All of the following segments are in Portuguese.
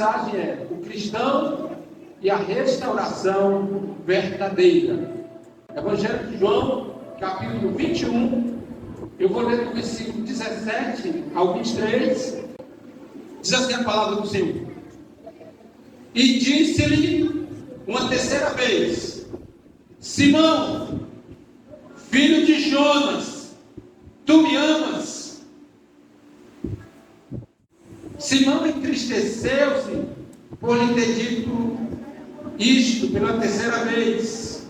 mensagem é o cristão e a restauração verdadeira. Evangelho de João, capítulo 21, eu vou ler do versículo 17 ao 23, diz assim a palavra do Senhor. E disse-lhe uma terceira vez: Simão, filho de Jonas, tu me amas? Simão entristeceu-se por lhe ter dito isto pela terceira vez: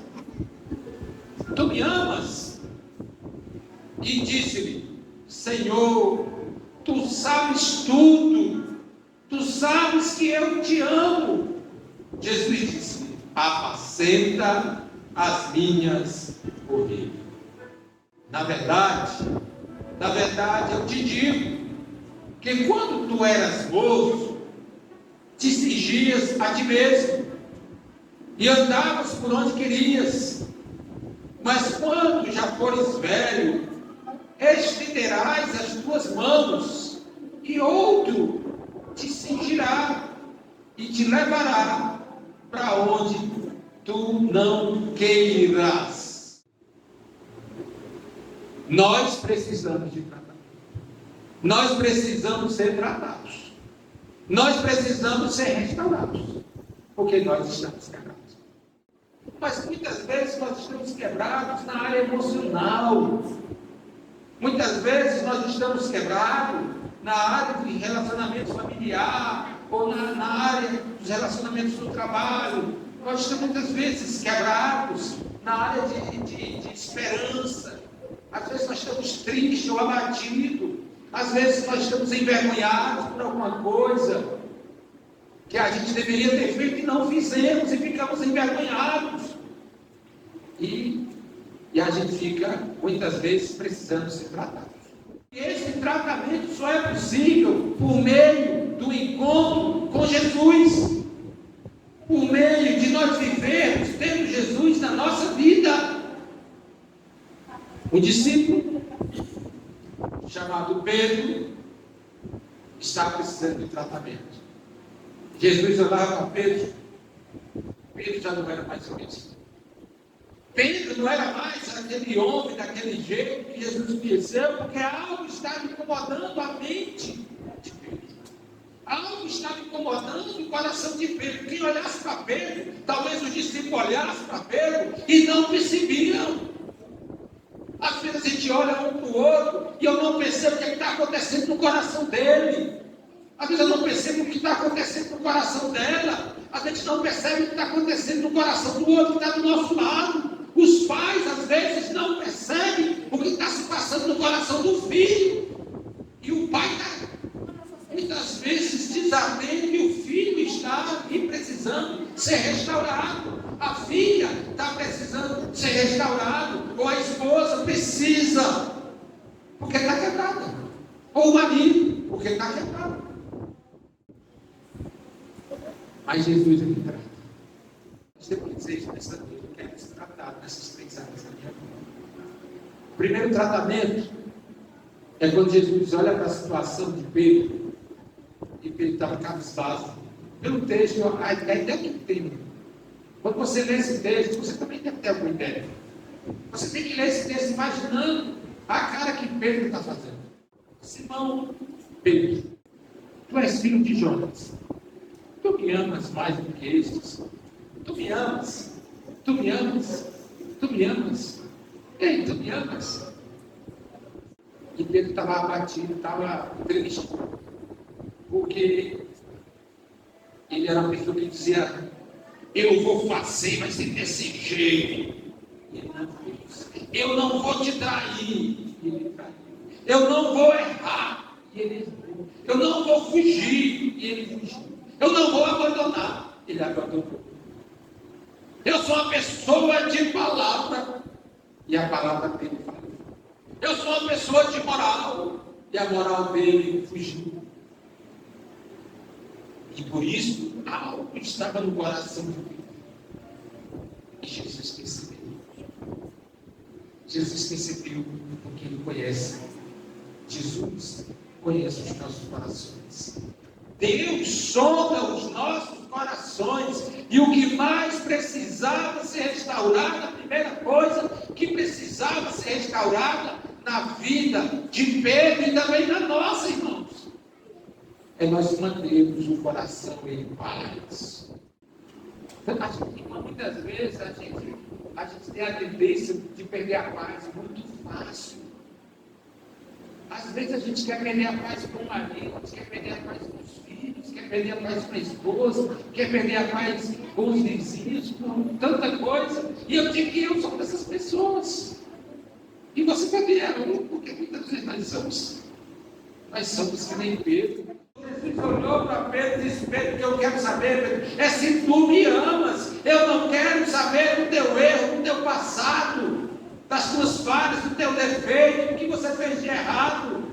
Tu me amas? E disse-lhe: Senhor, tu sabes tudo, tu sabes que eu te amo. Jesus disse: apacenta as minhas ovelhas. Na verdade eu te digo que quando tu eras moço, te cingias a ti mesmo e andavas por onde querias. Mas quando já fores velho, estenderás as tuas mãos e outro te cingirá e te levará para onde tu não queiras. Nós precisamos de tratamento. Nós precisamos ser tratados. Nós precisamos ser restaurados. Porque nós estamos quebrados. Mas muitas vezes nós estamos quebrados na área emocional. Muitas vezes nós estamos quebrados na área de relacionamento familiar ou na área dos relacionamentos do trabalho. Nós estamos muitas vezes quebrados na área de esperança. Às vezes nós estamos tristes ou abatidos. Às vezes nós estamos envergonhados por alguma coisa que a gente deveria ter feito e não fizemos e ficamos envergonhados. E a gente fica, muitas vezes, precisando ser tratado. E esse tratamento só é possível por meio do encontro com Jesus. Por meio de nós vivermos, tendo Jesus na nossa vida. Um discípulo, chamado Pedro, está precisando de tratamento. Jesus olhava para Pedro. Pedro já não era mais o mesmo. Pedro não era mais aquele homem, daquele jeito que Jesus conheceu, porque algo estava incomodando a mente de Pedro. Algo estava incomodando o coração de Pedro. Quem olhasse para Pedro, talvez os discípulos olhassem para Pedro e não percebiam. Às vezes a gente olha um para o outro e eu não percebo o que está acontecendo no coração dele. Às vezes eu não percebo o que está acontecendo no coração dela. A gente não percebe o que está acontecendo no coração do outro que está do nosso lado. Os pais, às vezes, não percebem o que está se passando no coração do filho. E o pai está, muitas vezes, desatento que o filho está ali precisando ser restaurado. A filha está precisando ser restaurada. Ou a esposa precisa, porque está quebrada. Ou o marido, porque está quebrado. Mas Jesus aqui trata. Nós temos que dizer isso nessa vida, que é ser tratado nessas 3 áreas da minha vida. O primeiro tratamento é quando Jesus olha para a situação de Pedro, e Pedro estava cabisbaixo. Pelo texto, a ideia que tem. Quando você lê esse texto, você também deve ter alguma ideia. Você tem que ler esse texto imaginando a cara que Pedro está fazendo. Simão, Pedro, tu és filho de Jonas. Tu me amas mais do que estes? Tu me amas? Tu me amas? Tu me amas? Ei, tu me amas? E Pedro estava abatido, estava triste. Porque ele era uma pessoa que dizia: eu vou fazer, vai ser desse jeito. E ele não fez. Eu não vou te trair. E ele traiu. Eu não vou errar. E ele errou. Eu não vou fugir. E ele fugiu. Eu não vou abandonar. Ele abandonou. Eu sou uma pessoa de palavra. E a palavra dele falou. Eu sou uma pessoa de moral. E a moral dele fugiu. E por isso, algo estava no coração de Pedro. Que Jesus percebeu. Jesus percebeu porque ele conhece. Jesus conhece os nossos corações. Deus sonda os nossos corações, e o que mais precisava ser restaurado, a primeira coisa que precisava ser restaurada na vida de Pedro e também na nossa, irmãos, é nós mantermos o coração em paz. Muitas vezes a gente tem a tendência de perder a paz muito fácil. Às vezes a gente quer perder a paz com o marido, quer perder a paz com os filhos, quer perder a paz com a esposa, quer perder a paz com os vizinhos, com tanta coisa. E eu digo que eu sou dessas pessoas. E você também é um, porque muitas vezes nós somos que nem Pedro. Jesus olhou para Pedro e disse: Pedro, o que eu quero saber, Pedro, é se tu me amas. Eu não quero saber do teu erro, do teu passado, das tuas falhas, do teu defeito, o que você fez de errado.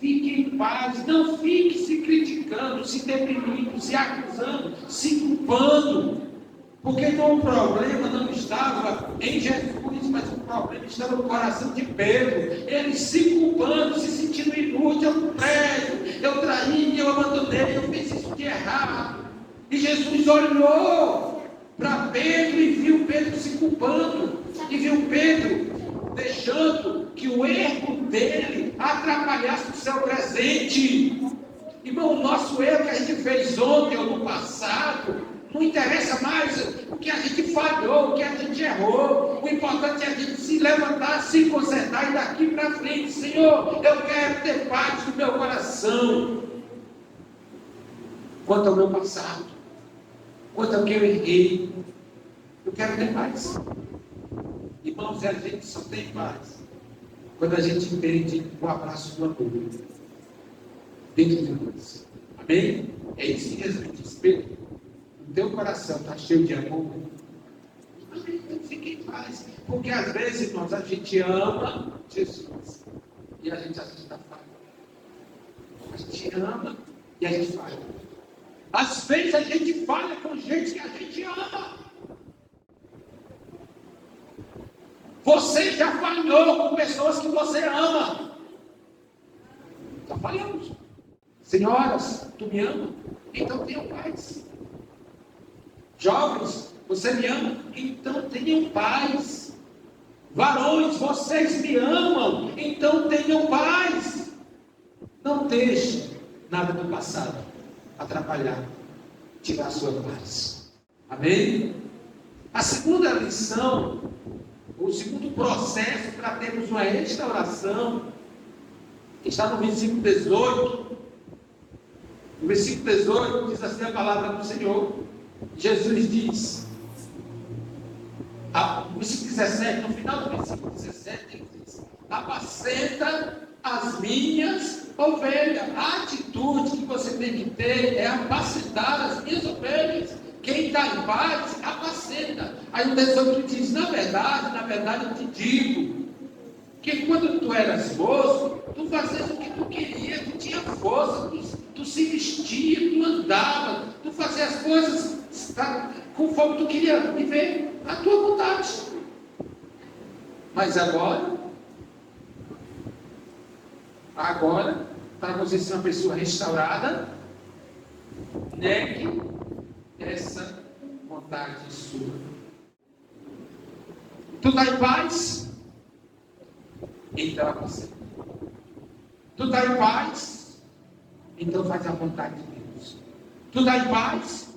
Fique em paz, não fique se criticando, se deprimindo, se acusando, se culpando. Porque o problema não estava em Jesus, mas o problema estava no coração de Pedro. Ele se culpando, se sentindo inútil. Eu prezo, eu traí, eu abandonei, eu fiz isso de errado. E Jesus olhou para Pedro e viu Pedro se culpando. E viu Pedro deixando que o erro dele atrapalhasse o seu presente. Irmão, o nosso erro que a gente fez ontem ou no passado não interessa mais o que a gente falhou, o que a gente errou. O importante é a gente se levantar, se consertar e daqui para frente: Senhor, eu quero ter paz no meu coração. Quanto ao meu passado, quanto ao que eu errei, eu quero ter paz. Irmãos, a gente só tem paz quando a gente entende o abraço do amor dentro de nós. Amém? É isso que Jesus diz: Pedro, o teu coração está cheio de amor. Amém? Então fique em paz. Porque às vezes, irmãos, a gente ama Jesus e a gente às vezes está falha. A gente ama e a gente falha. Às vezes a gente falha com gente que a gente ama. Você já falhou com pessoas que você ama. Já falhamos. Senhoras, tu me ama? Então tenham paz. Jovens, você me ama? Então tenham paz. Varões, vocês me amam? Então tenham paz. Não deixe nada do passado atrapalhar, tirar a sua paz. Amém? A segunda lição, o segundo processo para termos uma restauração, está no versículo 18. No versículo 18 diz assim a palavra do Senhor. Jesus diz, no versículo 17, no final do versículo 17, ele diz: apacenta as minhas ovelhas. A atitude que você tem que ter é apacentar as minhas ovelhas. Quem está em paz, apacenta. Aí o 18 diz: na verdade eu te digo, que quando tu eras moço, tu fazias o que tu queria, tu tinha força, tu se vestia, tu andava, tu fazia as coisas conforme tu queria viver a tua vontade. Mas agora, para você ser uma pessoa restaurada, negue essa vontade sua. Tu está em paz? Então apacenta. Tu está em paz? Então faz a vontade de Deus. Tu está em paz?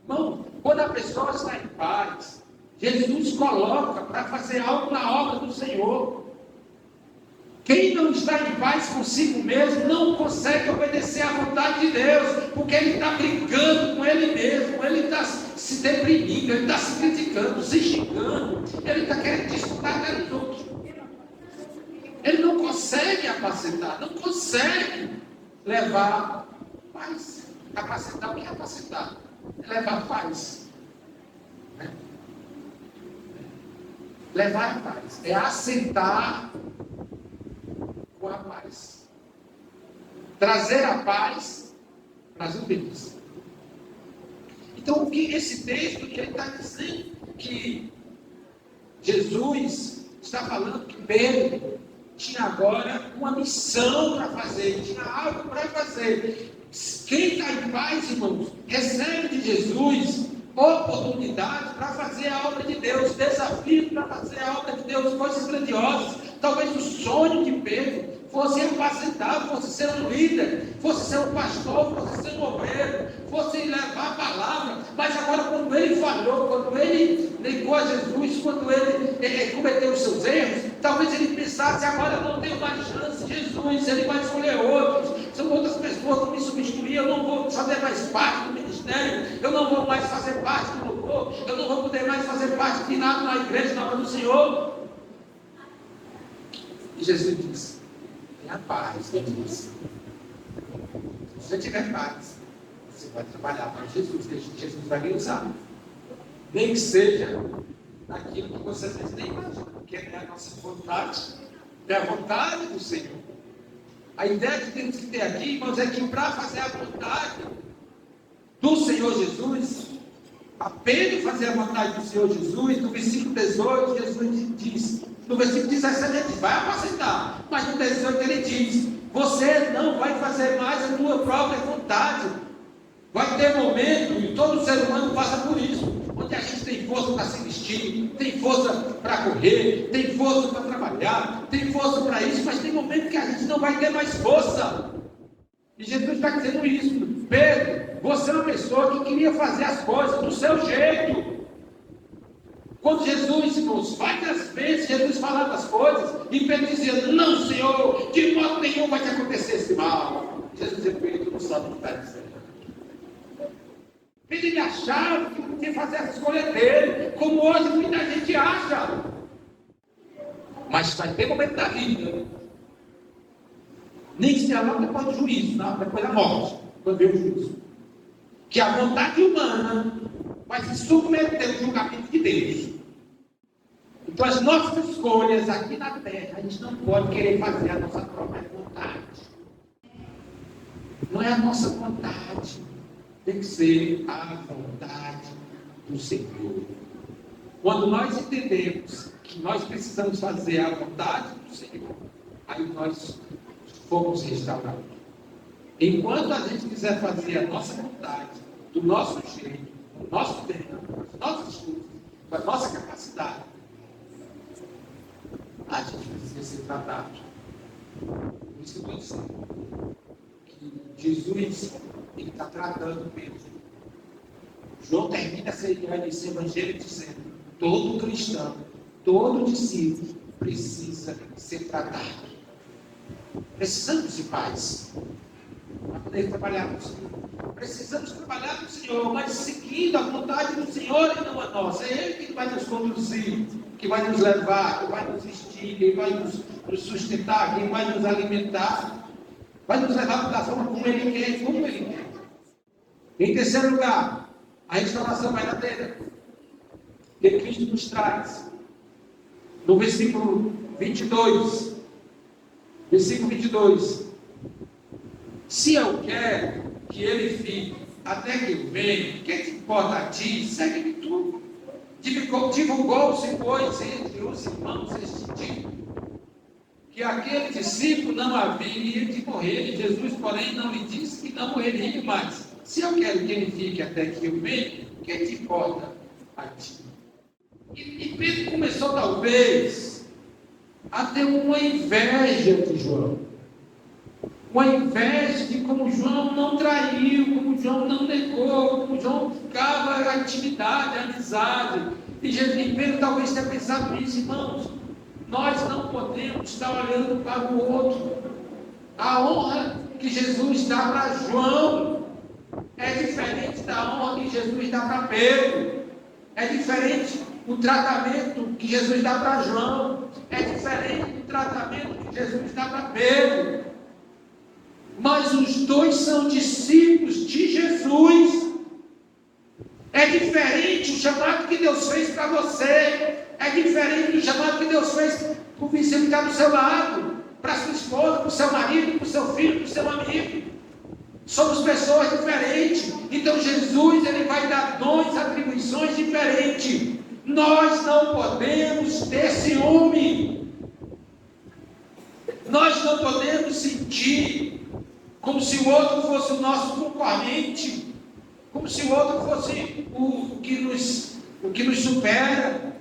Irmão, quando a pessoa está em paz, Jesus coloca para fazer algo na obra do Senhor. Quem não está em paz consigo mesmo não consegue obedecer à vontade de Deus, porque ele está brigando com ele mesmo, ele está se deprimindo, ele está se criticando, se xingando, ele está querendo disputar com os outros. Ele não consegue apacentar, não consegue levar paz. Apacentar, o que é apacentar? É levar paz. Levar a paz é assentar com a paz. Trazer a paz para as vidas. Então, o que esse texto que ele está dizendo? Que Jesus está falando que Pedro tinha agora uma missão para fazer, tinha algo para fazer. Quem está em paz, irmãos, recebe de Jesus oportunidade para fazer a obra de Deus, desafio para fazer a obra de Deus, coisas grandiosas. Talvez o sonho de Pedro fosse apacentar, fosse ser um líder, fosse ser um pastor, fosse ser um obreiro, fosse levar a palavra. Mas agora, quando ele falhou, quando ele negou a Jesus, quando ele cometeu os seus erros, talvez ele pensasse: agora eu não tenho mais chance. Jesus, ele vai escolher outros, são outras pessoas que me substituir, eu não vou fazer mais parte do ministério, eu não vou mais fazer parte do louvor, eu não vou poder mais fazer parte de nada na igreja, na obra do Senhor. E Jesus disse: tenha paz, ele disse. Se você tiver paz, você vai trabalhar para Jesus, Jesus vai lhe usar. Nem que seja aquilo que você nem imagina, porque é a nossa vontade, é a vontade do Senhor. A ideia que temos que ter aqui, irmãos, é que para fazer a vontade do Senhor Jesus, a Pedro fazer a vontade do Senhor Jesus, no versículo 18, Jesus diz, no versículo 17 ele diz: vai apacentar, mas no 18 ele diz: você não vai fazer mais a tua própria vontade. Vai ter momento, e todo ser humano passa por isso, onde a gente tem força para se vestir, tem força para correr, tem força para trabalhar, tem força para isso, mas tem momento que a gente não vai ter mais força. E Jesus está dizendo isso: Pedro, você é uma pessoa que queria fazer as coisas do seu jeito. Quando Jesus, irmãos, várias vezes Jesus falava as coisas, e Pedro dizia: não, Senhor, de modo nenhum vai te acontecer esse mal. Jesus dizia: Pedro, não sabe o que está dizendo. Ele achava que podia fazer a escolha dele, como hoje muita gente acha. Mas vai ter momento da vida, nem que seja logo depois do juízo, não, depois da morte, quando vem o juízo, que a vontade humana vai se submeter ao julgamento de Deus. Então as nossas escolhas aqui na terra, a gente não pode querer fazer a nossa própria vontade. Não é a nossa vontade, tem que ser a vontade do Senhor. Quando nós entendemos que nós precisamos fazer a vontade do Senhor, aí nós fomos restaurados. Enquanto a gente quiser fazer a nossa vontade, do nosso jeito, do nosso tempo, das nossas coisas, da nossa capacidade, a gente precisa ser tratado. Por isso que eu estou dizendo que Jesus está tratando Pedro. João termina esse evangelho dizendo: todo cristão, todo discípulo precisa ser tratado. Precisamos de paz para poder trabalhar com o Senhor. Precisamos trabalhar com o Senhor, mas seguindo a vontade do Senhor e não a nossa. É Ele que vai nos conduzir, que vai nos levar, que vai nos vestir, que vai nos sustentar, que vai nos alimentar, vai nos levar da forma como Ele quer, como Ele quer. Em terceiro lugar, a restauração verdadeira que Cristo nos traz. No versículo 22, versículo 22: se eu quero que ele fique até que eu venha, o que te importa a ti? Segue-me tu. Divulgou-se, pois, entre os irmãos este tipo, que aquele discípulo não havia de morrer, e Jesus, porém, não lhe disse que não morreria mais. Se eu quero que ele fique até que eu venha, o que te importa a ti? E Pedro começou, talvez, a ter uma inveja de João. Uma inveja de como João não traiu, como João não negou, como João ficava a intimidade, a amizade. E Pedro talvez tenha pensado nisso: irmãos, nós não podemos estar olhando para o outro. A honra que Jesus dá para João é diferente da honra que Jesus dá para Pedro. É diferente o tratamento que Jesus dá para João. É diferente do tratamento que Jesus dá para Pedro. Mas os dois são discípulos de Jesus. É diferente o chamado que Deus fez para você. É diferente do chamado que Deus fez para o vizinho que está do seu lado, para a sua esposa, para o seu marido, para o seu filho, para o seu amigo. Somos pessoas diferentes. Então Jesus, ele vai dar dons, atribuições diferentes. Nós não podemos ter ciúme. Nós não podemos sentir como se o outro fosse o nosso concorrente, como se o outro fosse o que nos supera,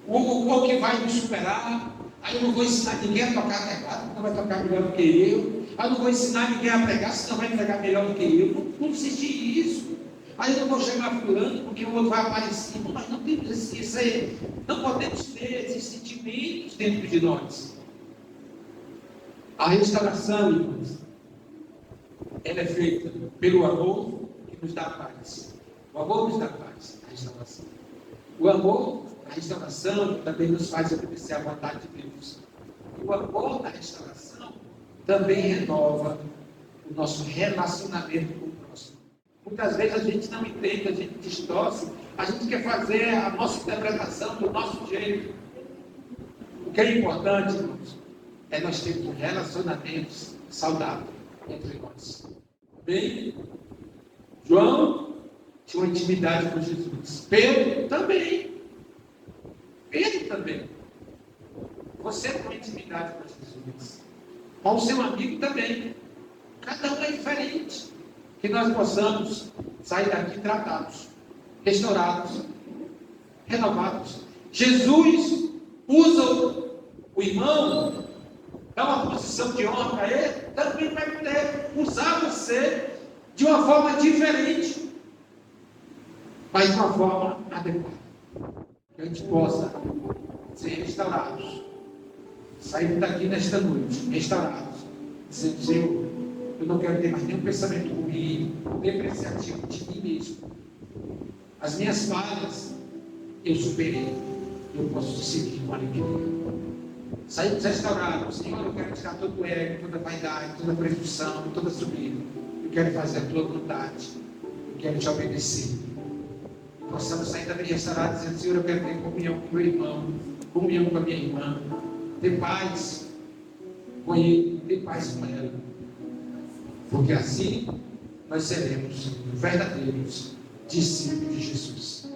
o que vai nos superar. Aí eu não vou ensinar ninguém a tocar teclado, porque vai tocar melhor do que eu. Aí eu não vou ensinar ninguém a pregar, senão vai pregar melhor do que eu. Não existe isso. Aí eu não vou chamar fulano, porque o outro vai aparecer. Nós não temos isso aí. Não podemos ter esses sentimentos dentro de nós. A restauração, irmãos, ela é feita pelo amor que nos dá paz. O amor nos dá paz, a restauração. O amor, a restauração, também nos faz obedecer à vontade de Deus. O amor da restauração também renova o nosso relacionamento com o próximo. Muitas vezes a gente não entende, a gente distorce, a gente quer fazer a nossa interpretação do nosso jeito. O que é importante, irmãos, é nós termos relacionamentos saudáveis entre nós. Bem, João tinha uma intimidade com Jesus. Pedro também. Você tem uma intimidade com Jesus. Com o seu amigo também. Cada um é diferente. Que nós possamos sair daqui tratados, restaurados, renovados. Jesus usa o irmão, dá uma posição de honra para ele, também vai poder usar você de uma forma diferente, mas de uma forma adequada. Que a gente possa ser restaurados, sair daqui nesta noite, restaurados, dizendo: Senhor, eu não quero ter mais nenhum pensamento ruim, depreciativo de mim mesmo. As minhas falhas eu superei, eu posso te seguir com alegria. Saímos restaurados. Senhor, eu quero tirar todo o ego, toda a vaidade, toda a presunção, toda a subida. Eu quero fazer a tua vontade. Eu quero te obedecer. Possamos sair daqui restaurados dizendo: Senhor, eu quero ter comunhão com o meu irmão, comunhão com a minha irmã, ter paz com ele, ter paz com ela. Porque assim nós seremos verdadeiros discípulos de Jesus.